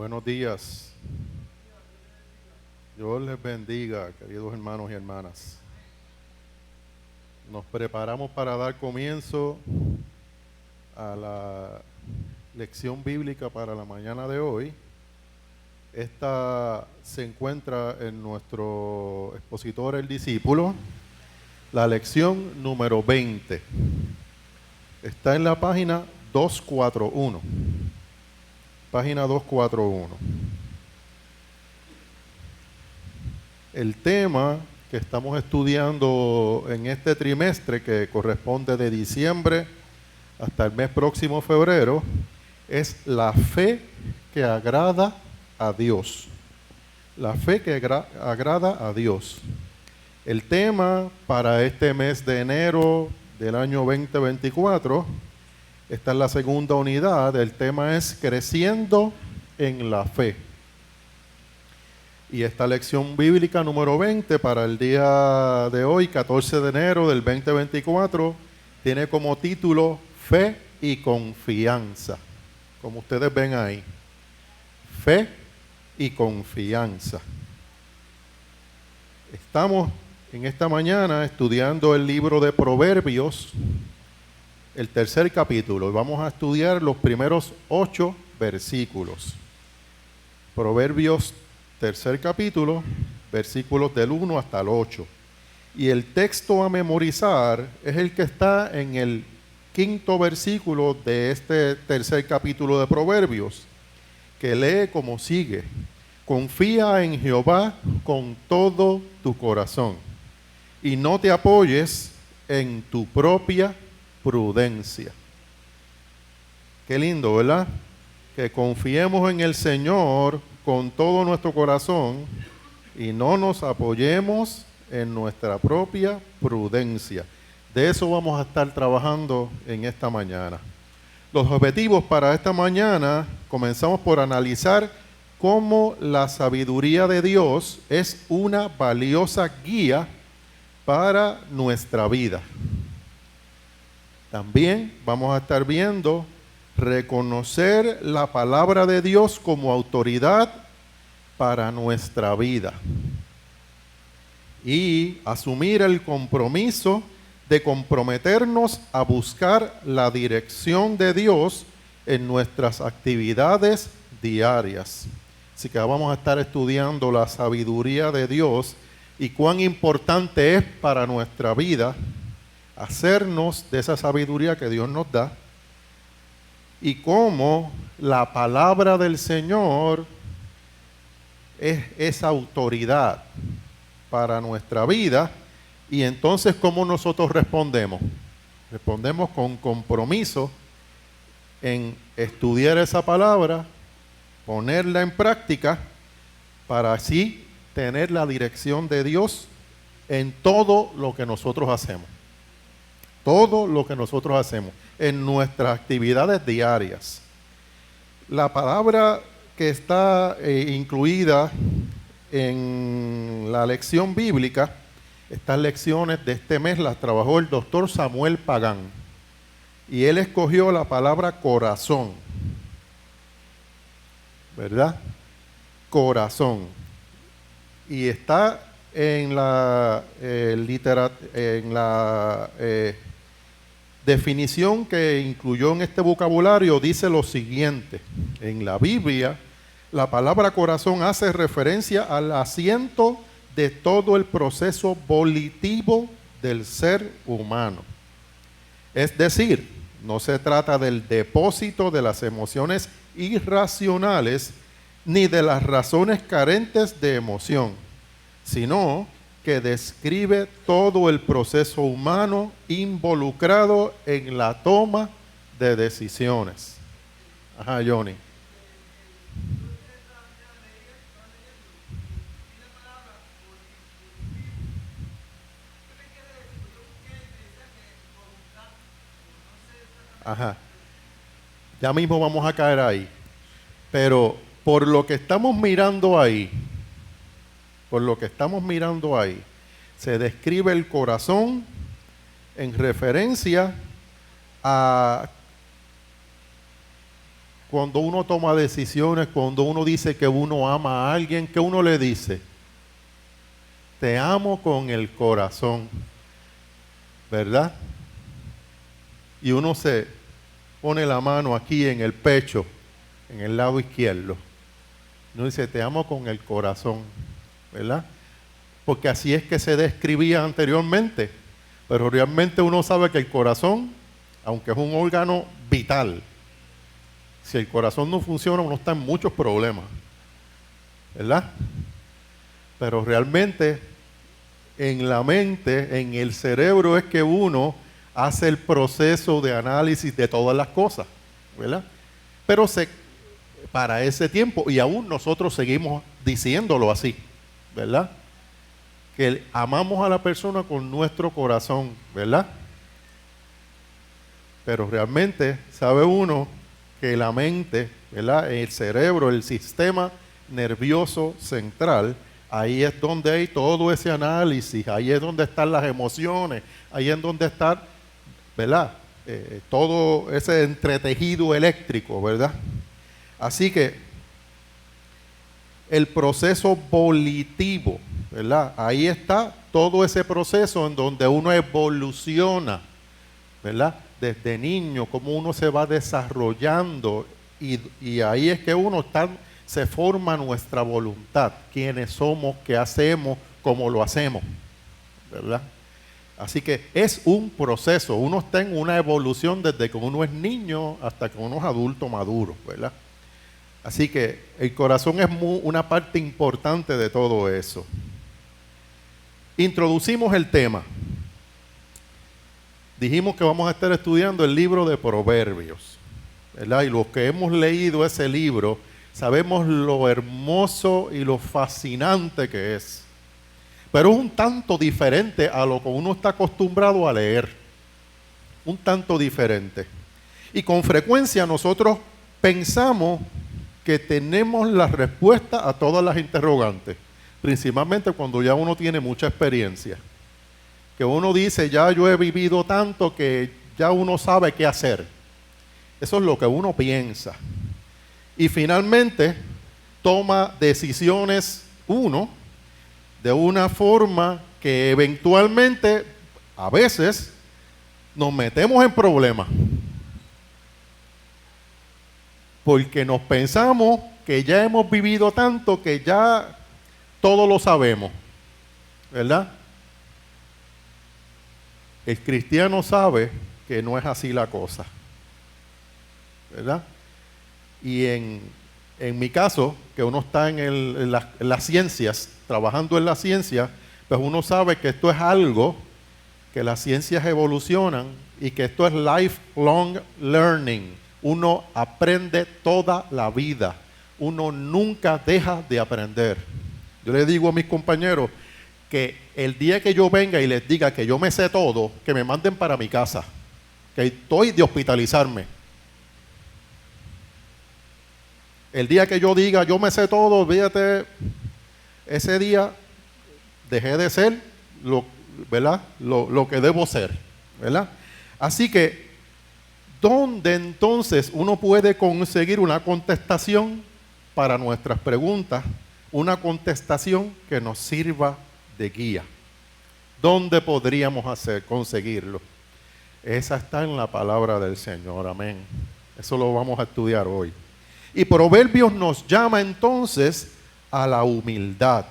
Buenos días. Dios les bendiga, queridos hermanos y hermanas. Nos preparamos para dar comienzo a la lección bíblica para la mañana de hoy. Esta se encuentra en nuestro expositor, el discípulo, la lección número 20. Está en la página 241. Página 241. El tema que estamos estudiando en este trimestre, que corresponde de diciembre hasta el mes próximo, febrero, es la fe que agrada a Dios. La fe que agrada a Dios. El tema para este mes de enero del año 2024, esta es la segunda unidad. El tema es creciendo en la fe. Y esta lección bíblica número 20 para el día de hoy, 14 de enero del 2024, tiene como título Fe y Confianza. Como ustedes ven ahí, fe y confianza. Estamos en esta mañana estudiando el libro de Proverbios, el tercer capítulo, y vamos a estudiar los primeros 8 versículos. Proverbios tercer capítulo, versículos del 1 hasta el 8. Y el texto a memorizar es el que está en el quinto versículo de este tercer capítulo de Proverbios, que lee como sigue: confía en Jehová con todo tu corazón y no te apoyes en tu propia prudencia. Qué lindo, ¿verdad? Que confiemos en el Señor con todo nuestro corazón y no nos apoyemos en nuestra propia prudencia. De eso vamos a estar trabajando en esta mañana. Los objetivos para esta mañana, comenzamos por analizar cómo la sabiduría de Dios es una valiosa guía para nuestra vida. También vamos a estar viendo reconocer la palabra de Dios como autoridad para nuestra vida y asumir el compromiso de comprometernos a buscar la dirección de Dios en nuestras actividades diarias. Así que vamos a estar estudiando la sabiduría de Dios y cuán importante es para nuestra vida hacernos de esa sabiduría que Dios nos da, y cómo la palabra del Señor es esa autoridad para nuestra vida. Y entonces, ¿cómo nosotros respondemos? Respondemos con compromiso en estudiar esa palabra, ponerla en práctica, para así tener la dirección de Dios en todo lo que nosotros hacemos. Todo lo que nosotros hacemos en nuestras actividades diarias. La palabra que está incluida en la lección bíblica, estas lecciones de este mes las trabajó el doctor Samuel Pagán, y él escogió la palabra corazón, ¿verdad? Corazón. Y está en la definición que incluyó en este vocabulario, dice lo siguiente: en la Biblia, la palabra corazón hace referencia al asiento de todo el proceso volitivo del ser humano. Es decir, no se trata del depósito de las emociones irracionales ni de las razones carentes de emoción, sino que describe todo el proceso humano involucrado en la toma de decisiones. Ajá, Johnny. Ajá. Ya mismo vamos a caer ahí. Pero por lo que estamos mirando ahí, se describe el corazón en referencia a cuando uno toma decisiones, cuando uno dice que uno ama a alguien, ¿qué uno le dice? Te amo con el corazón, ¿verdad? Y uno se pone la mano aquí en el pecho, en el lado izquierdo. Uno dice, te amo con el corazón, ¿verdad? Porque así es que se describía anteriormente. Pero realmente uno sabe que el corazón, aunque es un órgano vital, si el corazón no funciona, uno está en muchos problemas, ¿verdad? Pero realmente en la mente, en el cerebro es que uno hace el proceso de análisis de todas las cosas, ¿verdad? Pero para ese tiempo, y aún nosotros seguimos diciéndolo así, ¿verdad? Que amamos a la persona con nuestro corazón, ¿verdad? Pero realmente sabe uno que la mente, ¿verdad? El cerebro, el sistema nervioso central, ahí es donde hay todo ese análisis, ahí es donde están las emociones, ahí es donde está, ¿verdad? Todo ese entretejido eléctrico, ¿verdad? Así que el proceso volitivo, ¿verdad? Ahí está todo ese proceso en donde uno evoluciona, ¿verdad? Desde niño, cómo uno se va desarrollando y ahí es que se forma nuestra voluntad, quiénes somos, qué hacemos, cómo lo hacemos, ¿verdad? Así que es un proceso, uno está en una evolución desde que uno es niño hasta que uno es adulto maduro, ¿verdad? Así que el corazón es una parte importante de todo eso. Introducimos el tema. Dijimos que vamos a estar estudiando el libro de Proverbios, ¿verdad? Y los que hemos leído ese libro, sabemos lo hermoso y lo fascinante que es. Pero es un tanto diferente a lo que uno está acostumbrado a leer. Un tanto diferente. Y con frecuencia nosotros pensamos que tenemos la respuesta a todas las interrogantes, principalmente cuando ya uno tiene mucha experiencia. Que uno dice, ya yo he vivido tanto que ya uno sabe qué hacer. Eso es lo que uno piensa. Y finalmente toma decisiones uno de una forma que eventualmente, a veces, nos metemos en problemas. Porque nos pensamos que ya hemos vivido tanto que ya todo lo sabemos, ¿verdad? El cristiano sabe que no es así la cosa, ¿verdad? Y en mi caso, que uno está en las ciencias, trabajando en la ciencia, pues uno sabe que esto es algo que las ciencias evolucionan y que esto es lifelong learning. Uno aprende toda la vida. Uno nunca deja de aprender. Yo le digo a mis compañeros que el día que yo venga y les diga que yo me sé todo, que me manden para mi casa, que estoy de hospitalizarme. El día que yo diga yo me sé todo, olvídate, ese día dejé de ser ¿verdad? Lo que debo ser, ¿verdad? Así que ¿dónde entonces uno puede conseguir una contestación para nuestras preguntas? Una contestación que nos sirva de guía. ¿Dónde podríamos conseguirlo? Esa está en la palabra del Señor, amén. Eso lo vamos a estudiar hoy. Y Proverbios nos llama entonces a la humildad,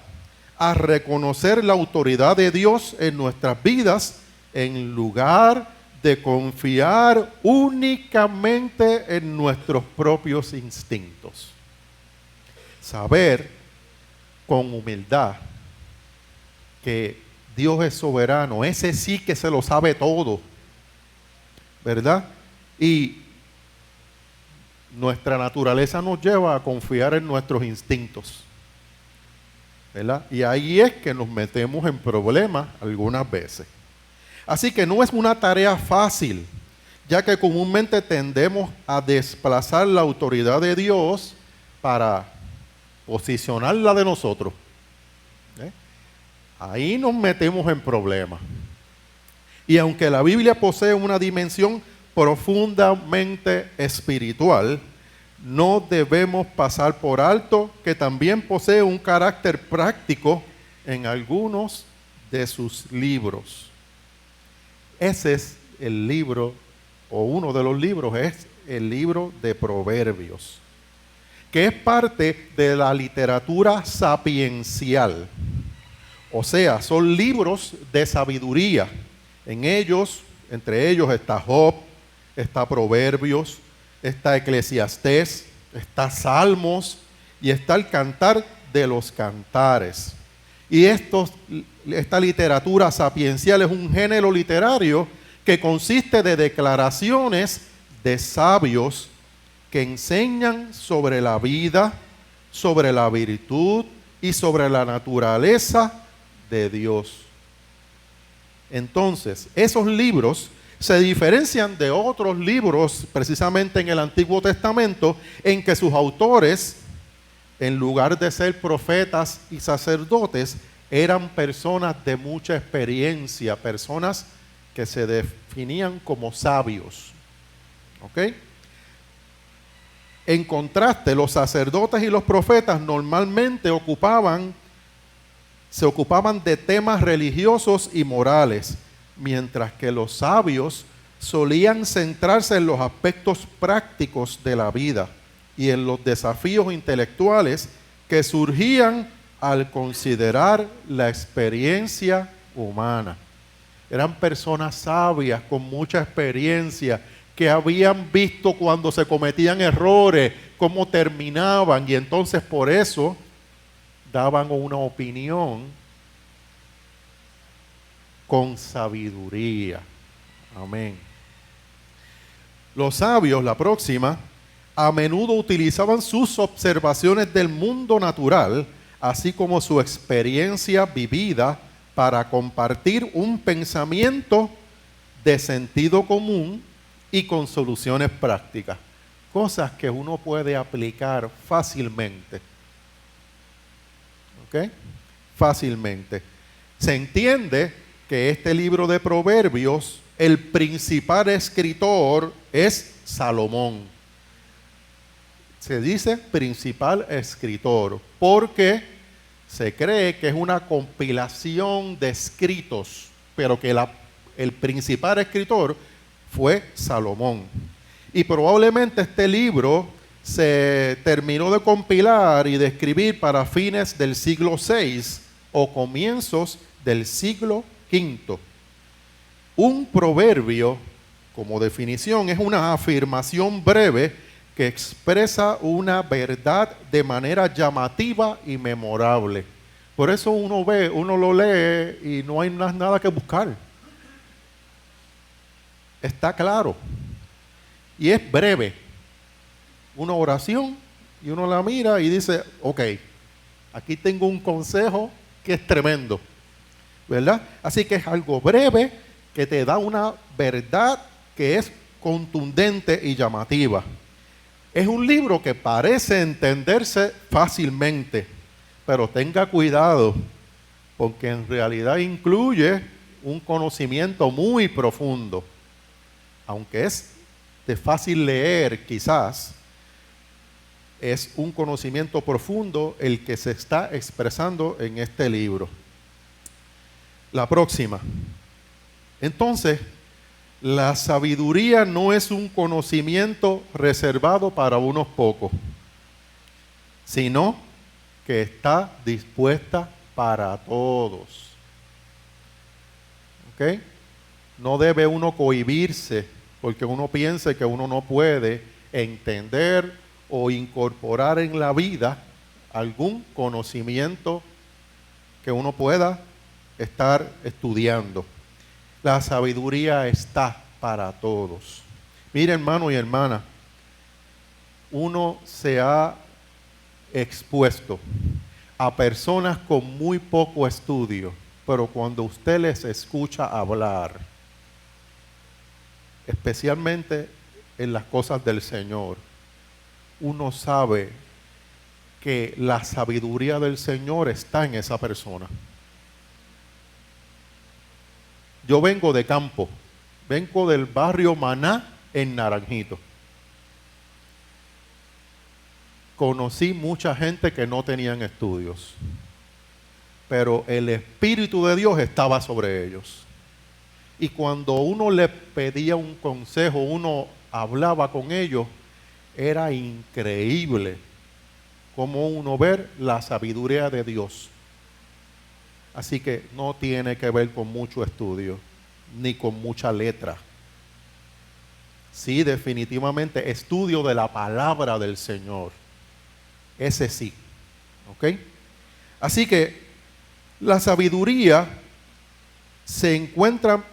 a reconocer la autoridad de Dios en nuestras vidas en lugar de confiar únicamente en nuestros propios instintos. Saber con humildad que Dios es soberano, ese sí que se lo sabe todo, ¿verdad? Y nuestra naturaleza nos lleva a confiar en nuestros instintos, ¿verdad? Y ahí es que nos metemos en problemas algunas veces. Así que no es una tarea fácil, ya que comúnmente tendemos a desplazar la autoridad de Dios para posicionarla de nosotros. Ahí nos metemos en problemas. Y aunque la Biblia posee una dimensión profundamente espiritual, no debemos pasar por alto que también posee un carácter práctico en algunos de sus libros. Ese es el libro, o uno de los libros es el libro de Proverbios, que es parte de la literatura sapiencial. O sea, son libros de sabiduría. En ellos, entre ellos está Job, está Proverbios, está Eclesiastés, está Salmos y está el Cantar de los Cantares. Y esta literatura sapiencial es un género literario que consiste de declaraciones de sabios que enseñan sobre la vida, sobre la virtud y sobre la naturaleza de Dios. Entonces, esos libros se diferencian de otros libros, precisamente en el Antiguo Testamento, en que sus autores, en lugar de ser profetas y sacerdotes, eran personas de mucha experiencia, personas que se definían como sabios. ¿Ok? En contraste, los sacerdotes y los profetas normalmente se ocupaban de temas religiosos y morales, mientras que los sabios solían centrarse en los aspectos prácticos de la vida y en los desafíos intelectuales que surgían al considerar la experiencia humana. Eran personas sabias con mucha experiencia que habían visto cuando se cometían errores, cómo terminaban, y entonces por eso daban una opinión con sabiduría. Amén. Los sabios, la próxima, a menudo utilizaban sus observaciones del mundo natural, así como su experiencia vivida, para compartir un pensamiento de sentido común y con soluciones prácticas. Cosas que uno puede aplicar fácilmente. ¿Ok? Fácilmente. Se entiende que este libro de Proverbios, el principal escritor es Salomón. Se dice principal escritor porque se cree que es una compilación de escritos, pero que el principal escritor fue Salomón. Y probablemente este libro se terminó de compilar y de escribir para fines del siglo VI o comienzos del siglo V. Un proverbio, como definición, es una afirmación breve que expresa una verdad de manera llamativa y memorable. Por eso uno lo lee y no hay nada que buscar. Está claro. Y es breve. Una oración y uno la mira y dice, ok, aquí tengo un consejo que es tremendo, ¿verdad? Así que es algo breve que te da una verdad que es contundente y llamativa. Es un libro que parece entenderse fácilmente, pero tenga cuidado, porque en realidad incluye un conocimiento muy profundo. Aunque es de fácil leer quizás, es un conocimiento profundo el que se está expresando en este libro. La próxima. Entonces, la sabiduría no es un conocimiento reservado para unos pocos, sino que está dispuesta para todos. ¿Ok? No debe uno cohibirse porque uno piense que uno no puede entender o incorporar en la vida algún conocimiento que uno pueda estar estudiando. La sabiduría está para todos. Mire, hermano y hermana, uno se ha expuesto a personas con muy poco estudio, pero cuando usted les escucha hablar, especialmente en las cosas del Señor, uno sabe que la sabiduría del Señor está en esa persona. Yo vengo de campo, vengo del barrio Maná en Naranjito. conocí mucha gente que no tenían estudios, pero el Espíritu de Dios estaba sobre ellos. Y cuando uno le pedía un consejo, uno hablaba con ellos, era increíble cómo uno ver la sabiduría de Dios. Así que no tiene que ver con mucho estudio, ni con mucha letra. Sí, definitivamente estudio de la palabra del Señor. Ese sí. ¿Ok? Así que la sabiduría se encuentra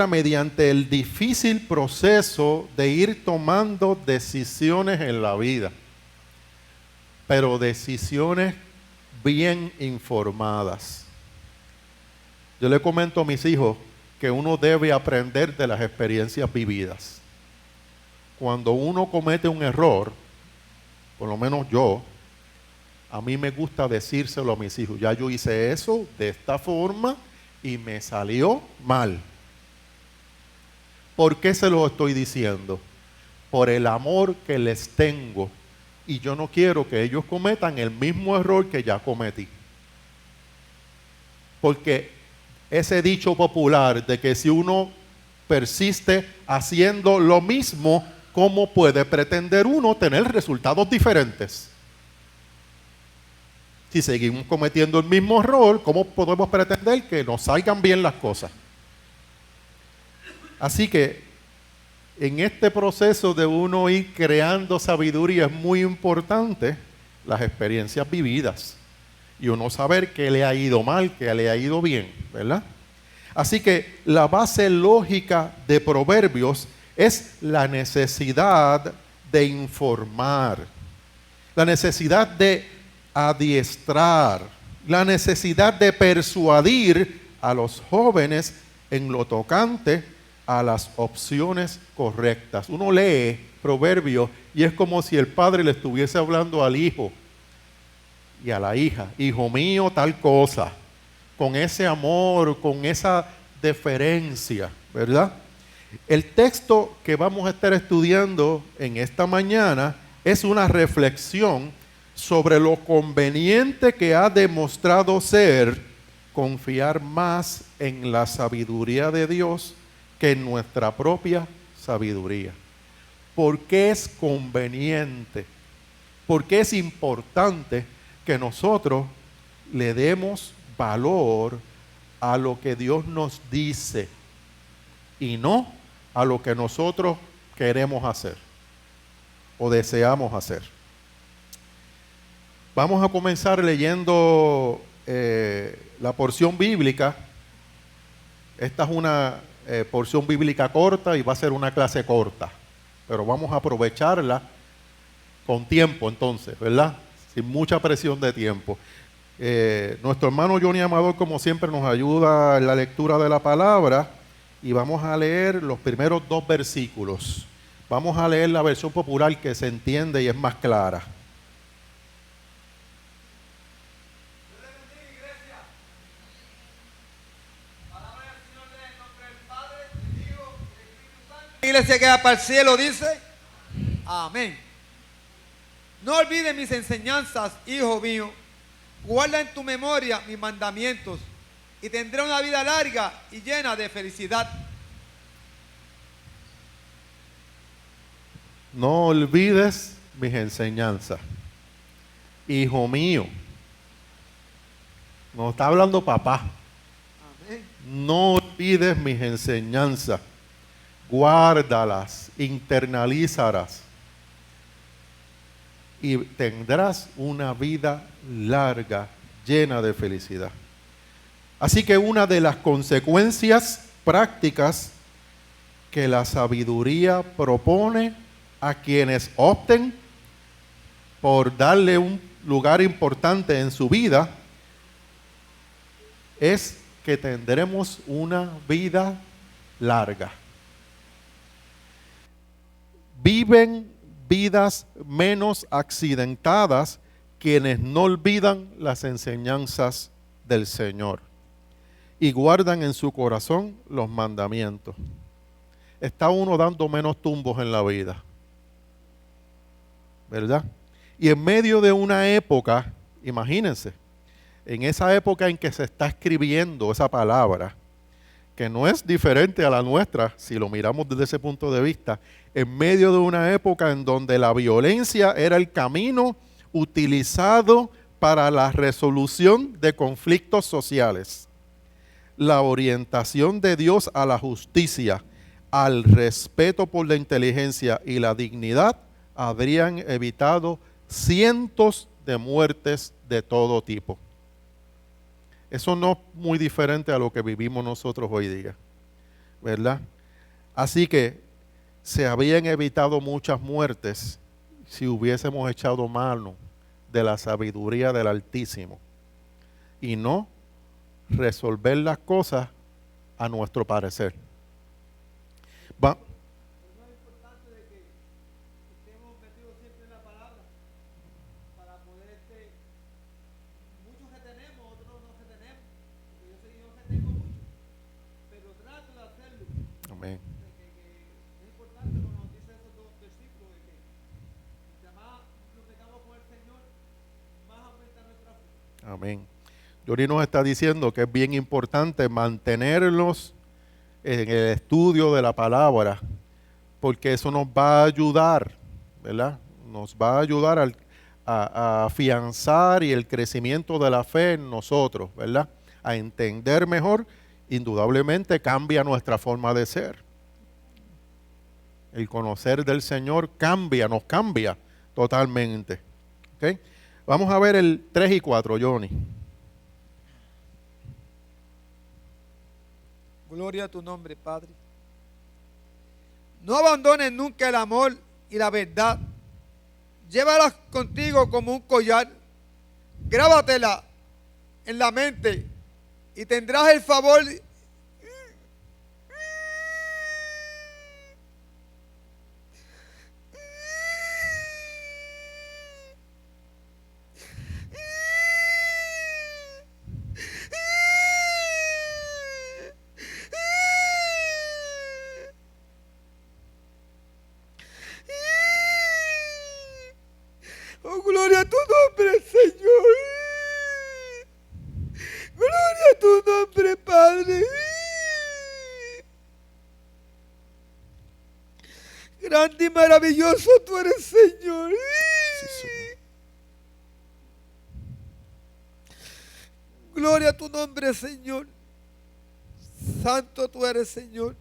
mediante el difícil proceso de ir tomando decisiones en la vida, pero decisiones bien informadas. Yo le comento a mis hijos que uno debe aprender de las experiencias vividas. Cuando uno comete un error, por lo menos yo, a mí me gusta decírselo a mis hijos. Ya yo hice eso de esta forma y me salió mal. ¿Por qué se lo estoy diciendo? Por el amor que les tengo. Y yo no quiero que ellos cometan el mismo error que ya cometí. Porque ese dicho popular de que si uno persiste haciendo lo mismo, ¿cómo puede pretender uno tener resultados diferentes? Si seguimos cometiendo el mismo error, ¿cómo podemos pretender que nos salgan bien las cosas? Así que en este proceso de uno ir creando sabiduría es muy importante las experiencias vividas y uno saber qué le ha ido mal, qué le ha ido bien, ¿verdad? Así que la base lógica de Proverbios es la necesidad de informar, la necesidad de adiestrar, la necesidad de persuadir a los jóvenes en lo tocante a las opciones correctas. Uno lee Proverbios y es como si el padre le estuviese hablando al hijo y a la hija: hijo mío, tal cosa, con ese amor, con esa deferencia, ¿verdad? El texto que vamos a estar estudiando en esta mañana es una reflexión sobre lo conveniente que ha demostrado ser confiar más en la sabiduría de Dios que en nuestra propia sabiduría. ¿Por qué es conveniente? ¿Por qué es importante que nosotros le demos valor a lo que Dios nos dice y no a lo que nosotros queremos hacer o deseamos hacer? Vamos a comenzar leyendo la porción bíblica. Esta es una porción bíblica corta y va a ser una clase corta, pero vamos a aprovecharla con tiempo entonces, ¿verdad? Sin mucha presión de tiempo. Nuestro hermano Johnny Amador, como siempre, nos ayuda en la lectura de la palabra y vamos a leer los primeros 2 versículos. Vamos a leer la versión popular que se entiende y es más clara. Iglesia que va para el cielo dice amén. No olvides mis enseñanzas, hijo mío. Guarda en tu memoria mis mandamientos y tendré una vida larga y llena de felicidad. No olvides mis enseñanzas, hijo mío. Nos está hablando papá. Amén. No olvides mis enseñanzas. Guárdalas, internalízalas y tendrás una vida larga, llena de felicidad. Así que una de las consecuencias prácticas que la sabiduría propone a quienes opten por darle un lugar importante en su vida es que tendremos una vida larga. Viven vidas menos accidentadas quienes no olvidan las enseñanzas del Señor y guardan en su corazón los mandamientos. Está uno dando menos tumbos en la vida. ¿verdad? Y en medio de una época, imagínense, en esa época en que se está escribiendo esa palabra, que no es diferente a la nuestra, si lo miramos desde ese punto de vista, en medio de una época en donde la violencia era el camino utilizado para la resolución de conflictos sociales. La orientación de Dios a la justicia, al respeto por la inteligencia y la dignidad, habrían evitado cientos de muertes de todo tipo. Eso no es muy diferente a lo que vivimos nosotros hoy día, ¿verdad? Así que se habían evitado muchas muertes si hubiésemos echado mano de la sabiduría del Altísimo y no resolver las cosas a nuestro parecer. Va. Amén. Amén. Yori nos está diciendo que es bien importante mantenerlos en el estudio de la palabra, porque eso nos va a ayudar, ¿verdad? Nos va a ayudar a afianzar y el crecimiento de la fe en nosotros, ¿verdad? A entender mejor, indudablemente cambia nuestra forma de ser. El conocer del Señor cambia, nos cambia totalmente. ¿Okay? Vamos a ver el 3 y 4, Johnny. Gloria a tu nombre, Padre. No abandones nunca el amor y la verdad. Llévalas contigo como un collar. Grábatela en la mente y tendrás el favor Oh, gloria a tu nombre, Señor. Gloria a tu nombre, Padre. Grande y maravilloso tú eres, Señor. Sí, Señor. Gloria a tu nombre, Señor. Santo tú eres, Señor.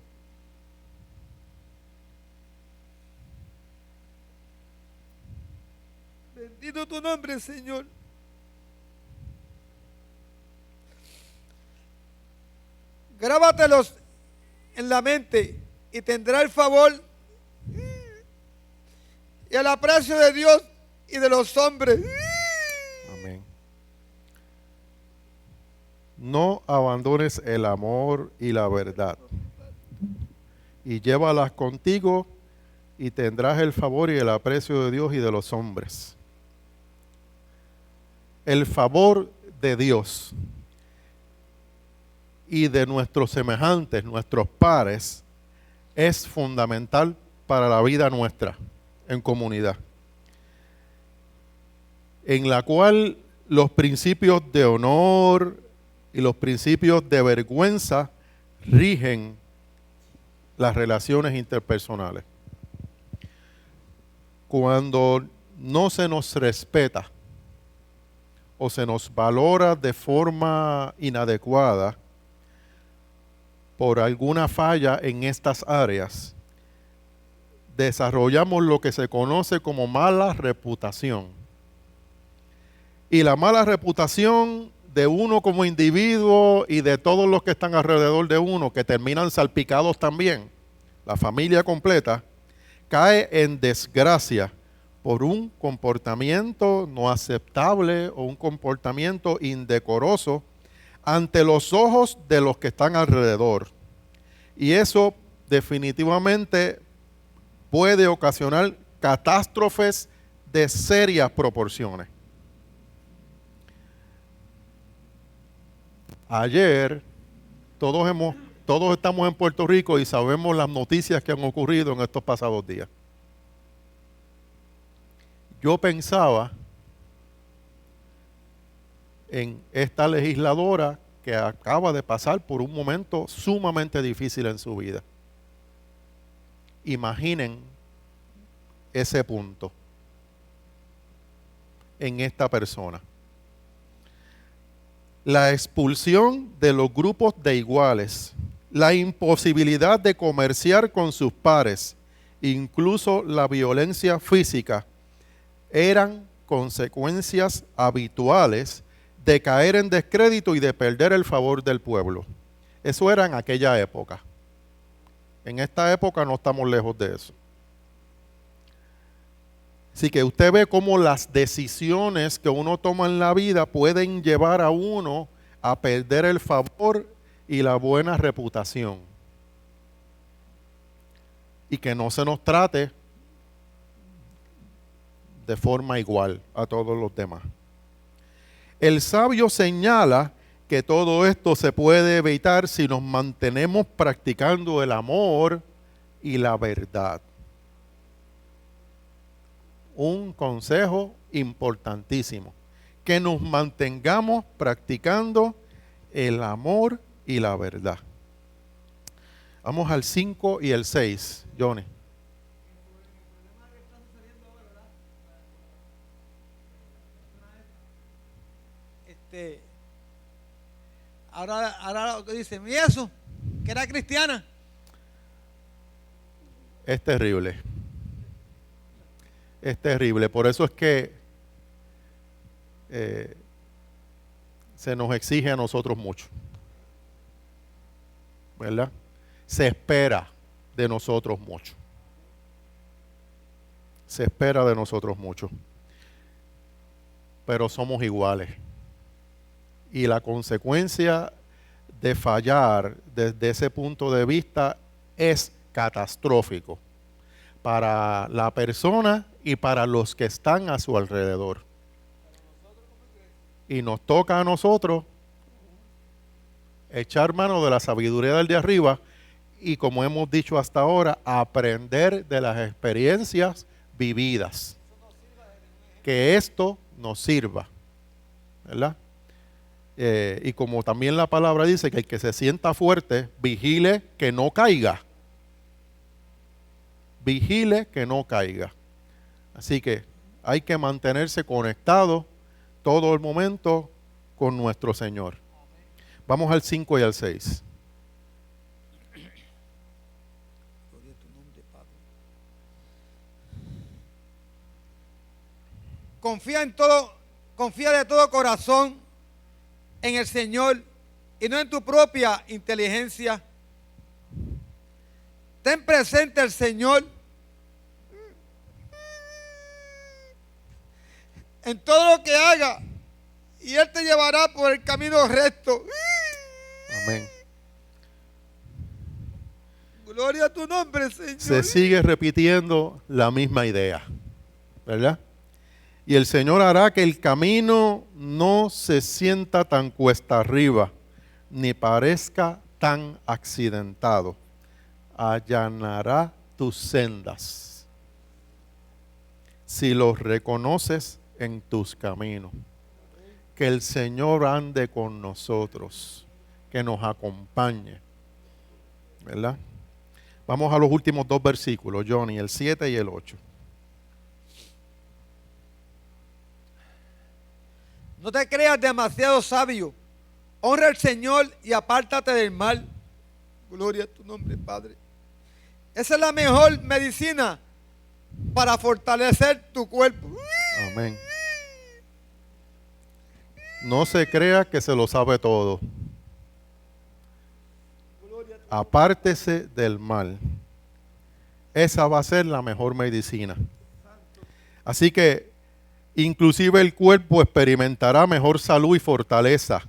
Bendito tu nombre, Señor. Grábatelos en la mente y tendrá el favor y el aprecio de Dios y de los hombres. Amén. No abandones el amor y la verdad. Y llévalas contigo y tendrás el favor y el aprecio de Dios y de los hombres. El favor de Dios y de nuestros semejantes, nuestros pares, es fundamental para la vida nuestra en comunidad, en la cual los principios de honor y los principios de vergüenza rigen las relaciones interpersonales. Cuando no se nos respeta o se nos valora de forma inadecuada por alguna falla en estas áreas, desarrollamos lo que se conoce como mala reputación. Y la mala reputación de uno como individuo y de todos los que están alrededor de uno, que terminan salpicados también, la familia completa, cae en desgracia por un comportamiento no aceptable o un comportamiento indecoroso ante los ojos de los que están alrededor. Y eso definitivamente puede ocasionar catástrofes de serias proporciones. Ayer todos estamos en Puerto Rico y sabemos las noticias que han ocurrido en estos pasados días. Yo pensaba en esta legisladora que acaba de pasar por un momento sumamente difícil en su vida. Imaginen ese punto en esta persona. La expulsión de los grupos de iguales, la imposibilidad de comerciar con sus pares, incluso la violencia física, eran consecuencias habituales de caer en descrédito y de perder el favor del pueblo. Eso era en aquella época. En esta época no estamos lejos de eso. Así que usted ve cómo las decisiones que uno toma en la vida pueden llevar a uno a perder el favor y la buena reputación. Y que no se nos trate de forma igual a todos los demás. El sabio señala que todo esto se puede evitar si nos mantenemos practicando el amor y la verdad. Un consejo importantísimo, que nos mantengamos practicando el amor y la verdad. Vamos al 5 y el 6, Johnny. Ahora lo que dice, ¿y eso? Que era cristiana. Es terrible. Es terrible. Por eso es que se nos exige a nosotros mucho. ¿Verdad? Se espera de nosotros mucho. Se espera de nosotros mucho. Pero somos iguales. Y la consecuencia de fallar desde ese punto de vista es catastrófico para la persona y para los que están a su alrededor. Y nos toca a nosotros echar mano de la sabiduría del de arriba y, como hemos dicho hasta ahora, aprender de las experiencias vividas. Que esto nos sirva, ¿verdad? Y como también la palabra dice que el que se sienta fuerte, vigile que no caiga. Vigile que no caiga. Así que hay que mantenerse conectado todo el momento con nuestro Señor. Vamos al 5 y al 6. Confía de todo corazón en el Señor y no en tu propia inteligencia. Ten presente al Señor en todo lo que haga y Él te llevará por el camino recto. Amén. Gloria a tu nombre, Señor. Se sigue repitiendo la misma idea, ¿verdad? Y el Señor hará que el camino no se sienta tan cuesta arriba, ni parezca tan accidentado. Allanará tus sendas, si los reconoces en tus caminos. Que el Señor ande con nosotros, que nos acompañe, ¿verdad? Vamos a los últimos dos versículos, Johnny, el 7 y el 8. No te creas demasiado sabio. Honra al Señor y apártate del mal. Gloria a tu nombre, Padre. Esa es la mejor medicina para fortalecer tu cuerpo. Amén. No se crea que se lo sabe todo. Apártese del mal. Esa va a ser la mejor medicina. Así que inclusive el cuerpo experimentará mejor salud y fortaleza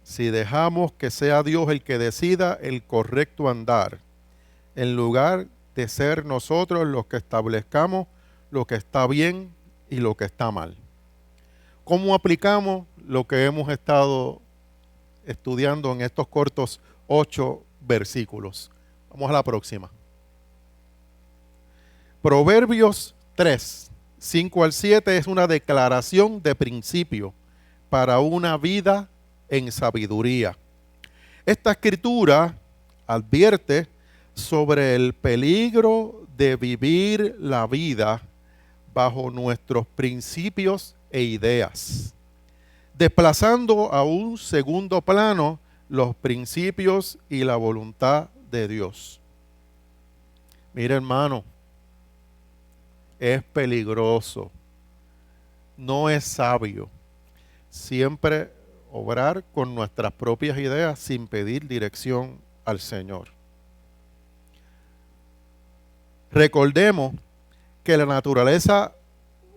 si dejamos que sea Dios el que decida el correcto andar, en lugar de ser nosotros los que establezcamos lo que está bien y lo que está mal. ¿Cómo aplicamos lo que hemos estado estudiando en estos cortos 8 versículos? Vamos a la próxima. Proverbios 3, 5 al 7 es una declaración de principio para una vida en sabiduría. Esta escritura advierte sobre el peligro de vivir la vida bajo nuestros principios e ideas, desplazando a un segundo plano los principios y la voluntad de Dios. Mira, hermano, es peligroso, no es sabio siempre obrar con nuestras propias ideas sin pedir dirección al Señor. Recordemos que la naturaleza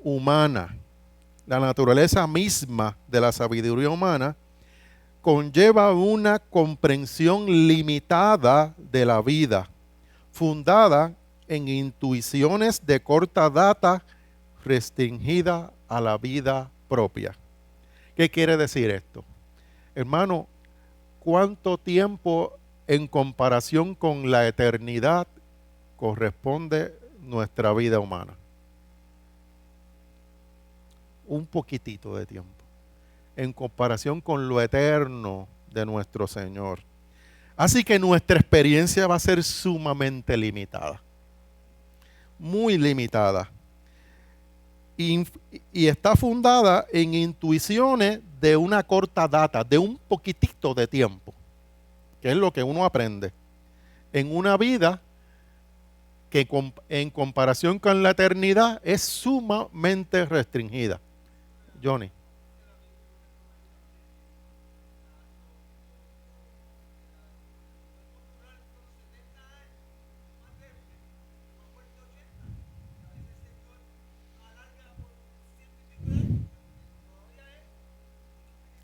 humana, la naturaleza misma de la sabiduría humana, conlleva una comprensión limitada de la vida, fundada en intuiciones de corta data, restringida a la vida propia. ¿Qué quiere decir esto? Hermano, ¿cuánto tiempo en comparación con la eternidad corresponde nuestra vida humana? Un poquitito de tiempo en comparación con lo eterno de nuestro Señor. Así que nuestra experiencia va a ser sumamente limitada, muy limitada, y está fundada en intuiciones de una corta data, de un poquitito de tiempo, que es lo que uno aprende en una vida que en comparación con la eternidad es sumamente restringida. Johnny.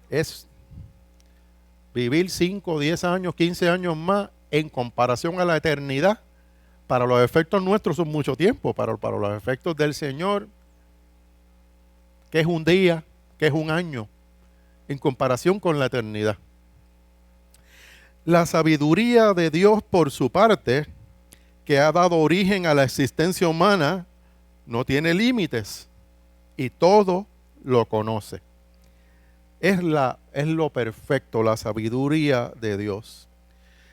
Es vivir 5, 10 años, 15 años más en comparación a la eternidad. Para los efectos nuestros son mucho tiempo, para los efectos del Señor, que es un día, que es un año, en comparación con la eternidad. La sabiduría de Dios, por su parte, que ha dado origen a la existencia humana, no tiene límites y todo lo conoce. Es lo perfecto, la sabiduría de Dios.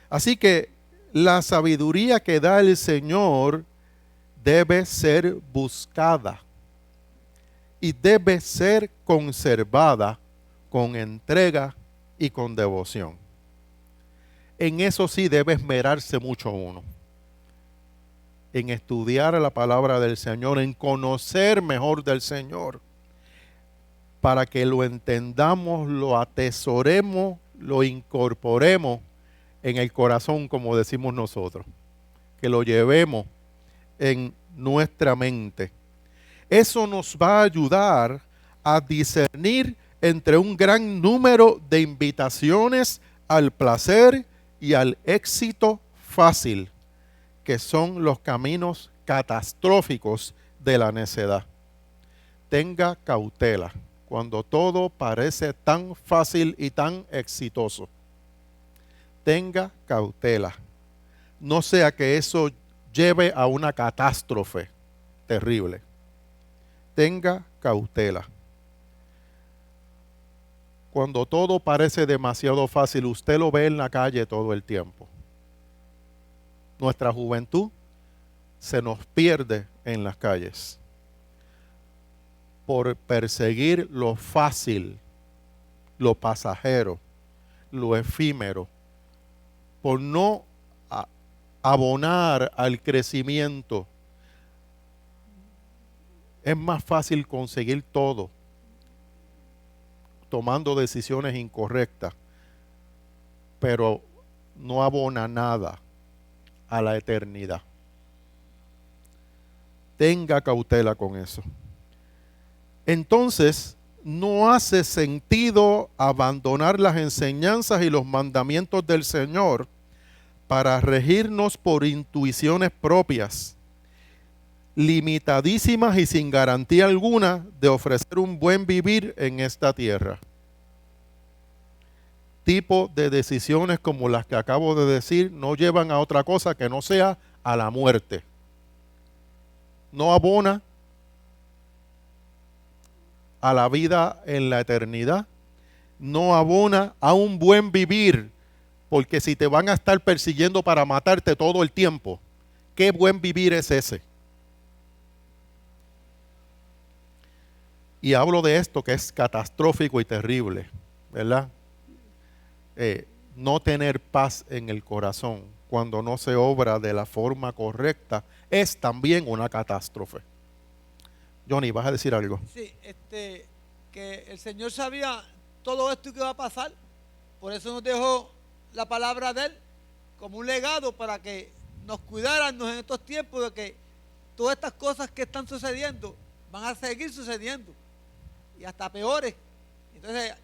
Así que la sabiduría que da el Señor debe ser buscada y debe ser conservada con entrega y con devoción. En eso sí debe esmerarse mucho uno, en estudiar la palabra del Señor, en conocer mejor del Señor, para que lo entendamos, lo atesoremos, lo incorporemos en el corazón, como decimos nosotros, que lo llevemos en nuestra mente. Eso nos va a ayudar a discernir entre un gran número de invitaciones al placer y al éxito fácil, que son los caminos catastróficos de la necedad. Tenga cautela cuando todo parece tan fácil y tan exitoso. Tenga cautela. No sea que eso lleve a una catástrofe terrible. Tenga cautela. Cuando todo parece demasiado fácil, usted lo ve en la calle todo el tiempo. Nuestra juventud se nos pierde en las calles por perseguir lo fácil, lo pasajero, lo efímero, por no abonar al crecimiento. Es más fácil conseguir todo tomando decisiones incorrectas, pero no abona nada a la eternidad. Tenga cautela con eso. Entonces, no hace sentido abandonar las enseñanzas y los mandamientos del Señor para regirnos por intuiciones propias, limitadísimas y sin garantía alguna de ofrecer un buen vivir en esta tierra. Tipo de decisiones como las que acabo de decir no llevan a otra cosa que no sea a la muerte. No abona a la vida en la eternidad, no abona a un buen vivir, porque si te van a estar persiguiendo para matarte todo el tiempo, ¿qué buen vivir es ese? Y hablo de esto que es catastrófico y terrible, ¿verdad? No tener paz en el corazón cuando no se obra de la forma correcta es también una catástrofe. Johnny, ¿vas a decir algo? Sí, que el Señor sabía todo esto que iba a pasar, por eso nos dejó la palabra de Él como un legado para que nos cuidáramos en estos tiempos de que todas estas cosas que están sucediendo van a seguir sucediendo y hasta peores. Entonces,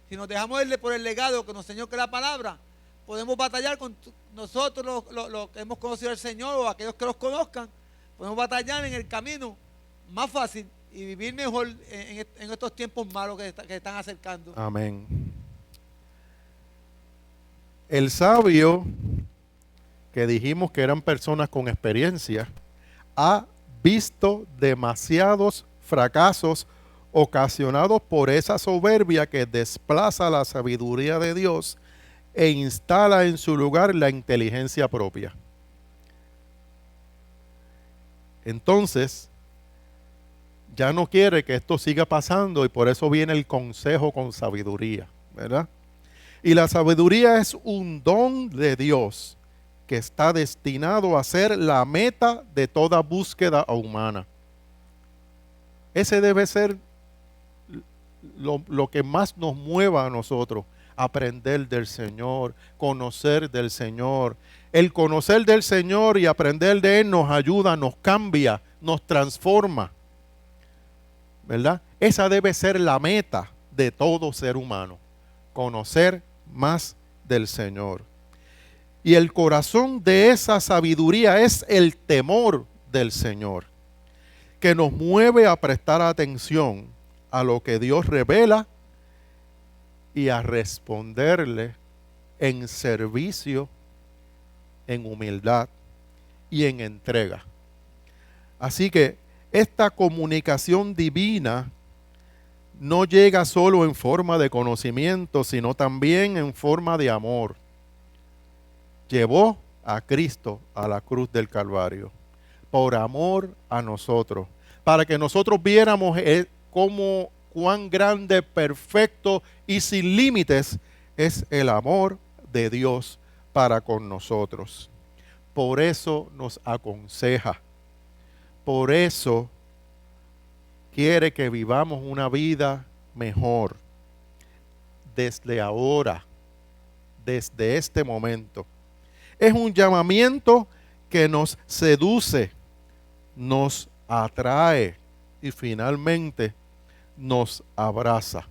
si nos dejamos irle por el legado que nos enseñó que la palabra, podemos batallar con nosotros los que hemos conocido al Señor o aquellos que los conozcan, podemos batallar en el camino más fácil y vivir mejor en estos tiempos malos que están acercando. Amén. El sabio, que dijimos que eran personas con experiencia, ha visto demasiados fracasos ocasionados por esa soberbia que desplaza la sabiduría de Dios e instala en su lugar la inteligencia propia. Entonces, ya no quiere que esto siga pasando y por eso viene el consejo con sabiduría, ¿verdad? Y la sabiduría es un don de Dios que está destinado a ser la meta de toda búsqueda humana. Ese debe ser lo que más nos mueva a nosotros, aprender del Señor, conocer del Señor. El conocer del Señor y aprender de Él nos ayuda, nos cambia, nos transforma, ¿verdad? Esa debe ser la meta de todo ser humano, conocer más del Señor. Y el corazón de esa sabiduría es el temor del Señor, que nos mueve a prestar atención a lo que Dios revela y a responderle en servicio, en humildad y en entrega. Así que esta comunicación divina no llega solo en forma de conocimiento, sino también en forma de amor. Llevó a Cristo a la cruz del Calvario por amor a nosotros, para que nosotros viéramos cómo cuán grande, perfecto y sin límites es el amor de Dios para con nosotros. Por eso nos aconseja, por eso quiere que vivamos una vida mejor desde ahora, desde este momento. Es un llamamiento que nos seduce, nos atrae y finalmente nos abraza.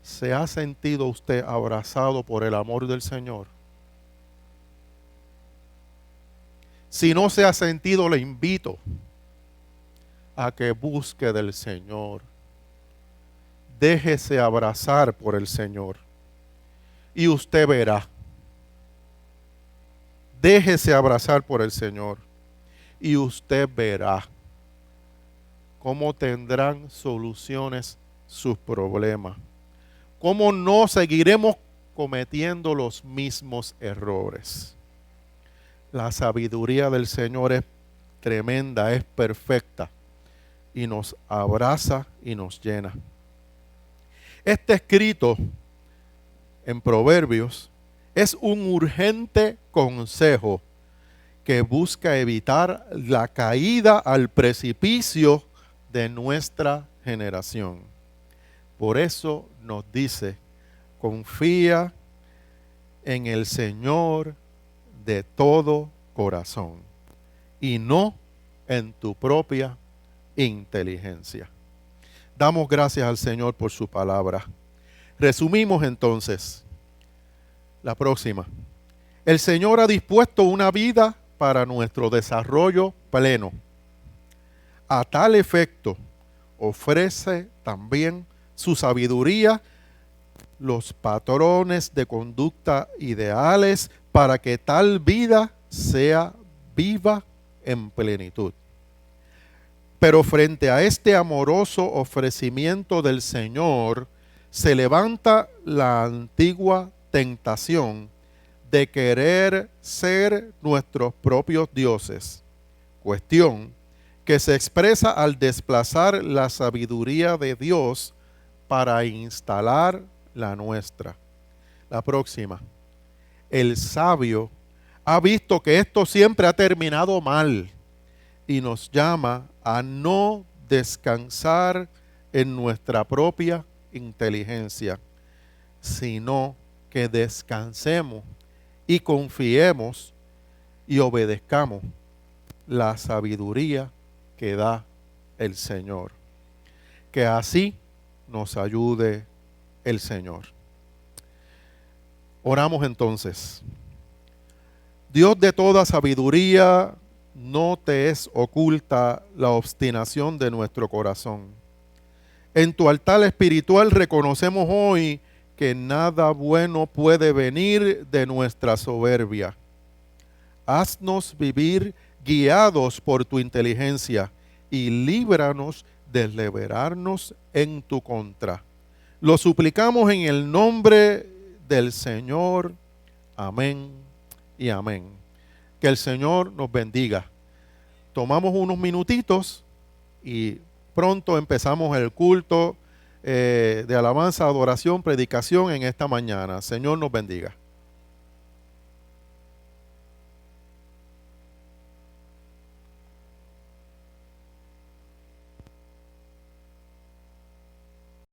¿Se ha sentido usted abrazado por el amor del Señor? Si no se ha sentido, le invito a que busque del Señor. Déjese abrazar por el Señor y usted verá. Déjese abrazar por el Señor y usted verá cómo tendrán soluciones sus problemas. Cómo no seguiremos cometiendo los mismos errores. La sabiduría del Señor es tremenda, es perfecta y nos abraza y nos llena. Este escrito en Proverbios es un urgente consejo que busca evitar la caída al precipicio de nuestra generación. Por eso nos dice, confía en el Señor de todo corazón y no en tu propia inteligencia. Damos gracias al Señor por su palabra. Resumimos entonces la próxima. El Señor ha dispuesto una vida para nuestro desarrollo pleno. A tal efecto, ofrece también su sabiduría, los patrones de conducta ideales para que tal vida sea viva en plenitud. Pero frente a este amoroso ofrecimiento del Señor, se levanta la antigua tentación de querer ser nuestros propios dioses, cuestión que se expresa al desplazar la sabiduría de Dios para instalar la nuestra. La próxima. El sabio ha visto que esto siempre ha terminado mal y nos llama a no descansar en nuestra propia inteligencia, sino que descansemos y confiemos y obedezcamos la sabiduría que da el Señor. Que así nos ayude el Señor. Oramos entonces. Dios de toda sabiduría, no te es oculta la obstinación de nuestro corazón. En tu altar espiritual reconocemos hoy que nada bueno puede venir de nuestra soberbia. Haznos vivir guiados por tu inteligencia y líbranos de rebelarnos en tu contra. Lo suplicamos en el nombre del Señor. Amén y amén. Que el Señor nos bendiga. Tomamos unos minutitos y pronto empezamos el culto de alabanza, adoración, predicación en esta mañana. Señor nos bendiga.